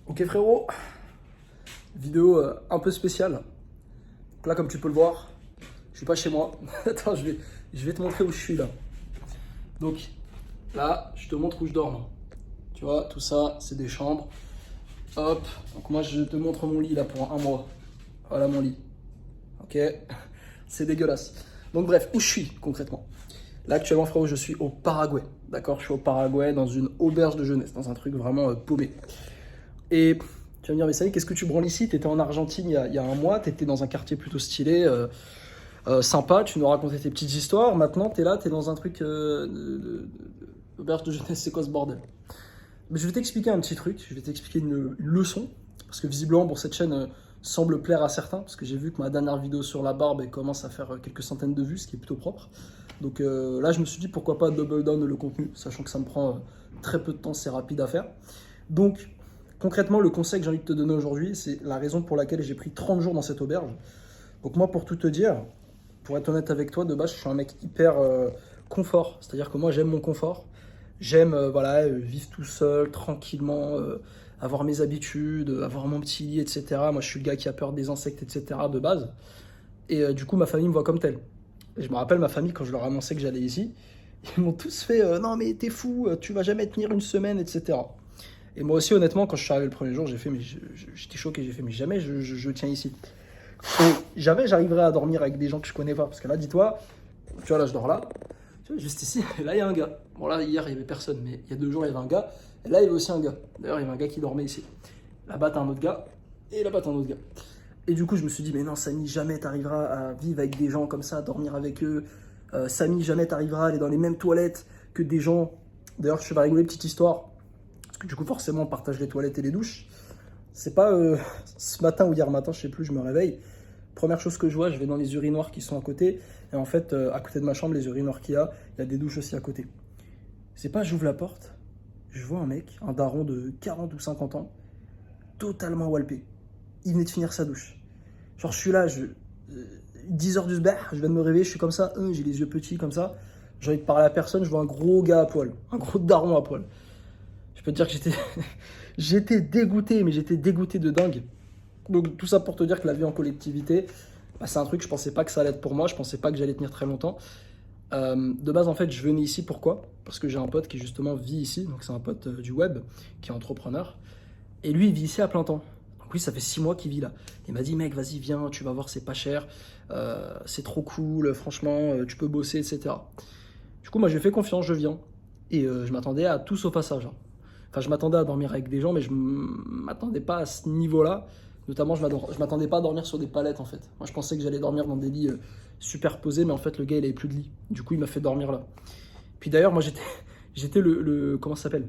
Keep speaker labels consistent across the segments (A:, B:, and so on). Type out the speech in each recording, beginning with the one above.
A: Ok frérot, vidéo un peu spéciale. Donc là comme tu peux le voir, je suis pas chez moi. Attends, je vais te montrer où je suis là. Donc là, je te montre où je dors moi. Tu vois, tout ça, c'est des chambres. Hop, donc moi je te montre mon lit là pour un mois. Voilà mon lit. Ok, c'est dégueulasse. Donc bref, où je suis concrètement? Là actuellement frérot, je suis au Paraguay. D'accord, je suis au Paraguay dans une auberge de jeunesse, dans un truc vraiment paumé. Et tu vas me dire, mais ça y est, qu'est-ce que tu branles ici? Tu étais en Argentine il y a un mois, tu étais dans un quartier plutôt stylé, sympa, tu nous racontais tes petites histoires. Maintenant, tu es là, tu es dans un truc auberge de jeunesse, c'est quoi ce bordel? Mais je vais t'expliquer un petit truc, je vais t'expliquer une leçon, parce que visiblement, pour cette chaîne semble plaire à certains, parce que j'ai vu que ma dernière vidéo sur la barbe elle commence à faire quelques centaines de vues, ce qui est plutôt propre. Donc là, je me suis dit, pourquoi pas double down le contenu, sachant que ça me prend très peu de temps, c'est rapide à faire. Donc, concrètement, le conseil que j'ai envie de te donner aujourd'hui, c'est la raison pour laquelle j'ai pris 30 jours dans cette auberge. Donc moi, pour tout te dire, pour être honnête avec toi, de base, je suis un mec hyper confort. C'est-à-dire que moi, j'aime mon confort. J'aime voilà, vivre tout seul, tranquillement, avoir mes habitudes, avoir mon petit lit, etc. Moi, je suis le gars qui a peur des insectes, etc. de base. Et du coup, ma famille me voit comme tel. Et je me rappelle ma famille, quand je leur ai annoncé que j'allais ici, ils m'ont tous fait non mais t'es fou, tu vas jamais tenir une semaine, etc. Et moi aussi, honnêtement, quand je suis arrivé le premier jour, j'ai fait, mais j'étais choqué, j'ai fait, mais jamais je tiens ici. Et jamais j'arriverai à dormir avec des gens que je connais pas. Parce que là, dis-toi, tu vois, là, je dors là, tu vois, juste ici, et là, il y a un gars. Bon, là, hier, il y avait personne, mais il y a 2 jours, il y avait un gars, et là, il y avait aussi un gars. D'ailleurs, il y avait un gars qui dormait ici. Là-bas, t'as un autre gars, et là-bas, t'as un autre gars. Et du coup, je me suis dit, mais non, Samy, jamais t'arriveras à vivre avec des gens comme ça, à dormir avec eux. Samy, jamais t'arriveras à aller dans les mêmes toilettes que des gens. D'ailleurs, je vais rigoler, petite histoire. Parce que du coup, forcément, on partage les toilettes et les douches. C'est pas ce matin ou hier matin, je sais plus, je me réveille. Première chose que je vois, je vais dans les urinoirs qui sont à côté. Et en fait, à côté de ma chambre, les urinoirs qu'il y a des douches aussi à côté. C'est pas, j'ouvre la porte, je vois un mec, un daron de 40 ou 50 ans, totalement walpé. Il venait de finir sa douche. Genre, je suis là, 10 heures du sbar, je viens de me réveiller, je suis comme ça, j'ai les yeux petits comme ça. J'ai envie de parler à personne, je vois un gros gars à poil, un gros daron à poil. Je peux te dire que j'étais dégoûté, mais j'étais dégoûté de dingue. Donc tout ça pour te dire que la vie en collectivité, bah, c'est un truc, je pensais pas que ça allait être pour moi, je pensais pas que j'allais tenir très longtemps. De base, en fait, je venais ici, pourquoi? Parce que j'ai un pote qui justement vit ici, donc c'est un pote du web, qui est entrepreneur. Et lui, il vit ici à plein temps. Donc lui, ça fait 6 mois qu'il vit là. Il m'a dit, mec, vas-y, viens, tu vas voir, c'est pas cher, c'est trop cool, franchement, tu peux bosser, etc. Du coup, moi, je lui ai fait confiance, je viens. Et je m'attendais à tout sauf à ça, genre. Enfin, je m'attendais à dormir avec des gens, mais je m'attendais pas à ce niveau-là. Notamment, je m'attendais pas à dormir sur des palettes, en fait. Moi, je pensais que j'allais dormir dans des lits superposés, mais en fait, le gars, il avait plus de lit. Du coup, il m'a fait dormir là. Puis d'ailleurs, moi, j'étais comment ça s'appelle?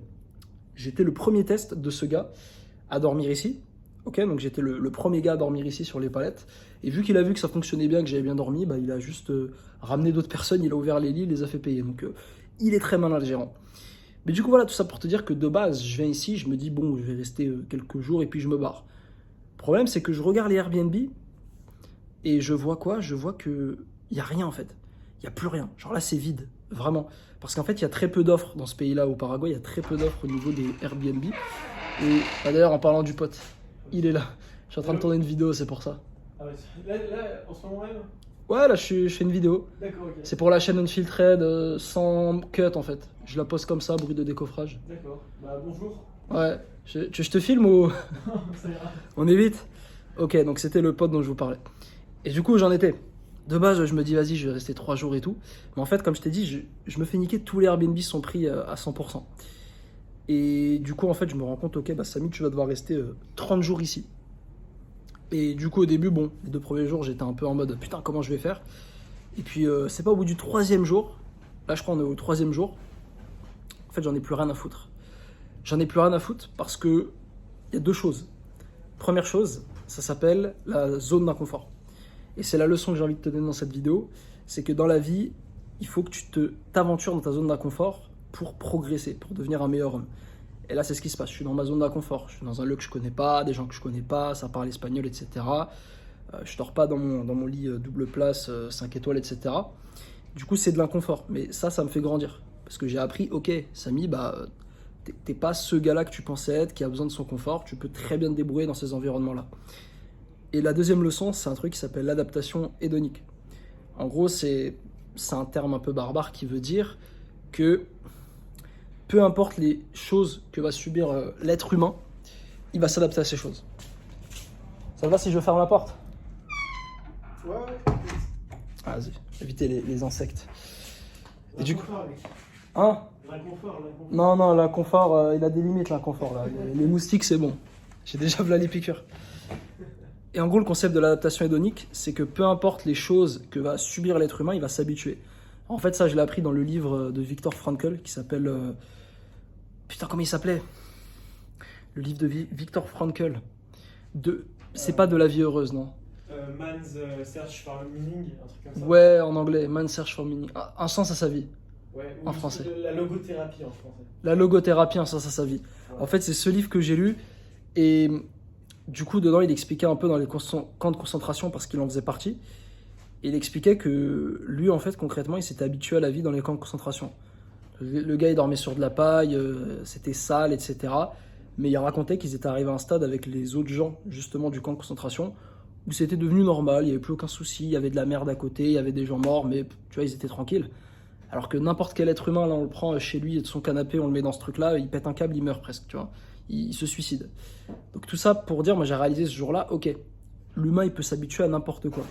A: J'étais le premier test de ce gars à dormir ici. Ok, donc j'étais le premier gars à dormir ici sur les palettes. Et vu qu'il a vu que ça fonctionnait bien, que j'avais bien dormi, bah, il a juste ramené d'autres personnes, il a ouvert les lits, il les a fait payer. Donc, il est très malin, le gérant. Mais du coup, voilà, tout ça pour te dire que de base, je viens ici, je me dis, bon, je vais rester quelques jours et puis je me barre. Le problème, c'est que je regarde les Airbnb et je vois quoi? Je vois que il y a rien en fait. Il y a plus rien. Genre là, c'est vide, vraiment. Parce qu'en fait, il y a très peu d'offres dans ce pays-là, au Paraguay. Il y a très peu d'offres au niveau des Airbnb. Et bah, d'ailleurs, en parlant du pote, il est là. Je suis en train de tourner une vidéo, c'est pour ça.
B: Ah ouais, là, en ce moment même?
A: Ouais, là, je fais une vidéo.
B: D'accord, ok.
A: C'est pour la chaîne Unfiltered, sans cut en fait. Je la poste comme ça, bruit de décoffrage.
B: D'accord. Bah bonjour.
A: Ouais. Je te filme ou
B: Ça ira.
A: on est vite? Ok, donc c'était le pote dont je vous parlais. Et du coup, j'en étais. De base, je me dis, vas-y, je vais rester 3 jours et tout. Mais en fait, comme je t'ai dit, je me fais niquer. Tous les Airbnb sont pris à 100%. Et du coup, en fait, je me rends compte, ok, bah Samy, tu vas devoir rester 30 jours ici. Et du coup, au début, bon, les 2 premiers jours, j'étais un peu en mode, putain, comment je vais faire? Et puis, c'est pas au bout du 3e jour. Là, je crois, on est au 3e jour. En fait, j'en ai plus rien à foutre. J'en ai plus rien à foutre parce que il y a 2 choses. Première chose, ça s'appelle la zone d'inconfort. Et c'est la leçon que j'ai envie de te donner dans cette vidéo, c'est que dans la vie, il faut que tu t'aventures dans ta zone d'inconfort pour progresser, pour devenir un meilleur homme. Et là, c'est ce qui se passe. Je suis dans ma zone d'inconfort. Je suis dans un lieu que je connais pas, des gens que je connais pas, ça parle espagnol, etc. Je dors pas dans mon lit double place, 5 étoiles, etc. Du coup, c'est de l'inconfort. Mais ça me fait grandir. Parce que j'ai appris, ok, Samy, bah, T'es pas ce gars-là que tu pensais être, qui a besoin de son confort. Tu peux très bien te débrouiller dans ces environnements-là. Et la deuxième leçon, c'est un truc qui s'appelle l'adaptation hédonique. En gros, c'est un terme un peu barbare qui veut dire que peu importe les choses que va subir l'être humain, il va s'adapter à ces choses. Ça te va si je ferme la porte?
B: Ouais.
A: Vas-y, éviter les insectes. Et du coup,
B: L'inconfort, mec.
A: hein?
B: L'inconfort.
A: Non, l'inconfort, il a des limites, l'inconfort. Là. Les moustiques, c'est bon. J'ai déjà vu les piqûres. Et en gros, le concept de l'adaptation hédonique, c'est que peu importe les choses que va subir l'être humain, il va s'habituer. En fait, ça, je l'ai appris dans le livre de Viktor Frankl qui s'appelle... Putain, comment il s'appelait? Le livre de Viktor Frankl. C'est pas de la vie heureuse, non?
B: Man's Search for Meaning, un truc comme ça.
A: Ouais, en anglais, Man's Search for Meaning. Un sens à sa vie.
B: Ouais,
A: En français.
B: La logothérapie en français.
A: La logothérapie, un sens à sa vie.
B: Ouais.
A: En fait, c'est ce livre que j'ai lu et du coup, dedans, il expliquait un peu dans les camps de concentration parce qu'il en faisait partie. Et il expliquait que lui, en fait, concrètement, il s'était habitué à la vie dans les camps de concentration. Le gars, il dormait sur de la paille, c'était sale, etc. Mais il racontait qu'ils étaient arrivés à un stade avec les autres gens, justement, du camp de concentration, où c'était devenu normal, il n'y avait plus aucun souci, il y avait de la merde à côté, il y avait des gens morts, mais tu vois, ils étaient tranquilles. Alors que n'importe quel être humain, là, on le prend chez lui, de son canapé, on le met dans ce truc-là, il pète un câble, il meurt presque, tu vois. Il se suicide. Donc tout ça pour dire, moi j'ai réalisé ce jour-là, ok, l'humain, il peut s'habituer à n'importe quoi.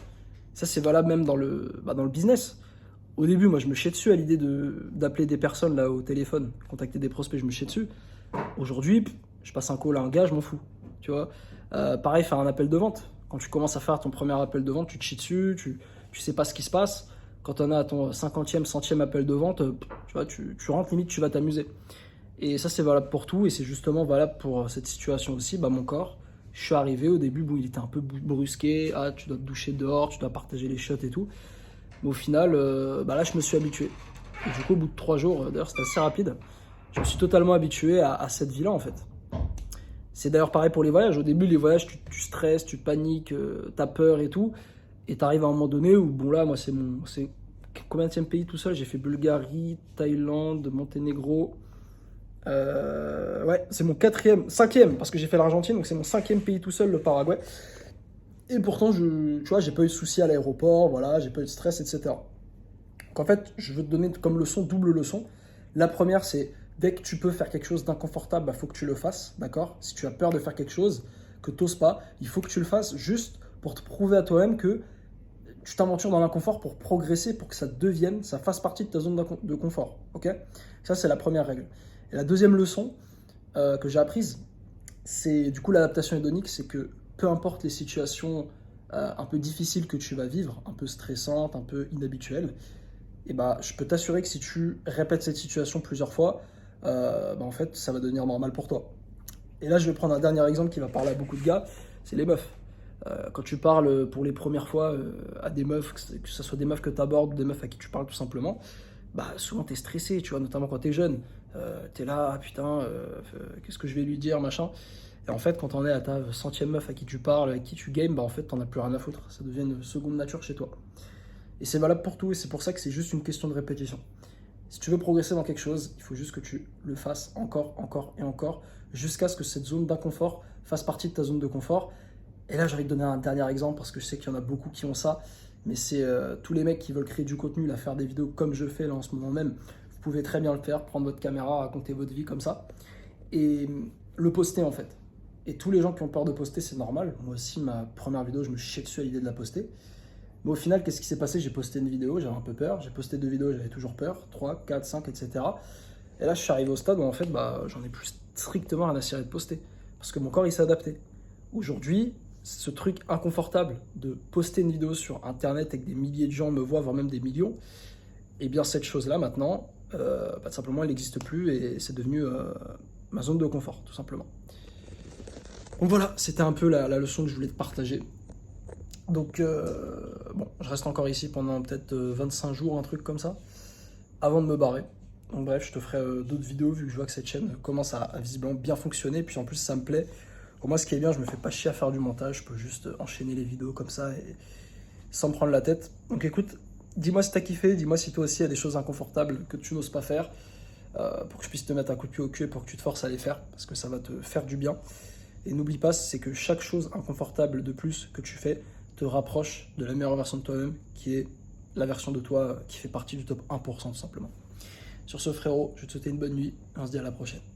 A: Ça, c'est valable même dans le business. Au début, moi, je me chiais dessus à l'idée d'appeler des personnes là au téléphone, contacter des prospects, je me chiais dessus. Aujourd'hui, je passe un call à un gars, je m'en fous, tu vois. Pareil, faire un appel de vente. Quand tu commences à faire ton premier appel de vente, tu te chies dessus, tu sais pas ce qui se passe. Quand on a ton 50e, 100e appel de vente, tu vois, tu rentres, limite, tu vas t'amuser. Et ça, c'est valable pour tout, et c'est justement valable pour cette situation aussi. Bah, mon corps, je suis arrivé au début, bon, il était un peu brusqué, tu dois te doucher dehors, tu dois partager les shots et tout. Mais au final, là, je me suis habitué. Et du coup, au bout de 3 jours, d'ailleurs, c'était assez rapide, je me suis totalement habitué à cette vie-là, en fait. C'est d'ailleurs pareil pour les voyages. Au début, les voyages, tu stresses, tu paniques, t'as peur et tout. Et t'arrives à un moment donné où, bon là, moi, c'est combienième pays tout seul? J'ai fait Bulgarie, Thaïlande, Monténégro. Ouais, c'est mon 5e, parce que j'ai fait l'Argentine, donc c'est mon 5e pays tout seul, le Paraguay. Et pourtant, tu vois, j'ai pas eu de soucis à l'aéroport, voilà, j'ai pas eu de stress, etc. Donc en fait, je veux te donner comme leçon, double leçon. La première, c'est dès que tu peux faire quelque chose d'inconfortable, il faut que tu le fasses, d'accord? Si tu as peur de faire quelque chose, que tu n'oses pas, il faut que tu le fasses juste pour te prouver à toi-même que tu t'aventures dans l'inconfort pour progresser, pour que ça fasse partie de ta zone de confort, ok? Ça, c'est la première règle. Et la deuxième leçon que j'ai apprise, c'est du coup l'adaptation hédonique, c'est que peu importe les situations un peu difficiles que tu vas vivre, un peu stressantes, un peu inhabituelles, et bah, je peux t'assurer que si tu répètes cette situation plusieurs fois, en fait, ça va devenir normal pour toi. Et là, je vais prendre un dernier exemple qui va parler à beaucoup de gars, c'est les meufs. Quand tu parles pour les premières fois à des meufs, que ce soit des meufs que tu abordes ou des meufs à qui tu parles tout simplement, bah, souvent tu es stressé, tu vois, notamment quand tu es jeune. Tu es là, putain, qu'est-ce que je vais lui dire, machin. Et en fait, quand on est à ta 100e meuf à qui tu parles, à qui tu games, bah en fait, t'en as plus rien à foutre. Ça devient une seconde nature chez toi. Et c'est valable pour tout, et c'est pour ça que c'est juste une question de répétition. Si tu veux progresser dans quelque chose, il faut juste que tu le fasses encore, encore et encore, jusqu'à ce que cette zone d'inconfort fasse partie de ta zone de confort. Et là, j'ai envie de donner un dernier exemple, parce que je sais qu'il y en a beaucoup qui ont ça, mais c'est tous les mecs qui veulent créer du contenu, là, faire des vidéos comme je fais là en ce moment même. Vous pouvez très bien le faire, prendre votre caméra, raconter votre vie comme ça, et le poster en fait. Et tous les gens qui ont peur de poster, c'est normal. Moi aussi, ma première vidéo, je me chiais dessus à l'idée de la poster. Mais au final, qu'est-ce qui s'est passé? J'ai posté une vidéo, j'avais un peu peur. J'ai posté 2 vidéos, j'avais toujours peur. 3, 4, 5, etc. Et là, je suis arrivé au stade où en fait, j'en ai plus strictement rien à cirer de poster. Parce que mon corps, il s'est adapté. Aujourd'hui, ce truc inconfortable de poster une vidéo sur Internet et que des milliers de gens me voient, voire même des millions, et bien cette chose-là, maintenant, simplement, elle n'existe plus et c'est devenu ma zone de confort, tout simplement. Donc voilà, c'était un peu la leçon que je voulais te partager. Donc, je reste encore ici pendant peut-être 25 jours, un truc comme ça, avant de me barrer. Donc bref, je te ferai d'autres vidéos vu que je vois que cette chaîne commence à visiblement bien fonctionner. Puis en plus, ça me plaît. Pour moi, ce qui est bien, je me fais pas chier à faire du montage. Je peux juste enchaîner les vidéos comme ça et sans me prendre la tête. Donc écoute, dis-moi si t'as kiffé, dis-moi si toi aussi il y a des choses inconfortables que tu n'oses pas faire. pour que je puisse te mettre un coup de pied au cul et pour que tu te forces à les faire, parce que ça va te faire du bien. Et n'oublie pas, c'est que chaque chose inconfortable de plus que tu fais te rapproche de la meilleure version de toi-même, qui est la version de toi qui fait partie du top 1% tout simplement. Sur ce frérot, je vais te souhaiter une bonne nuit et on se dit à la prochaine.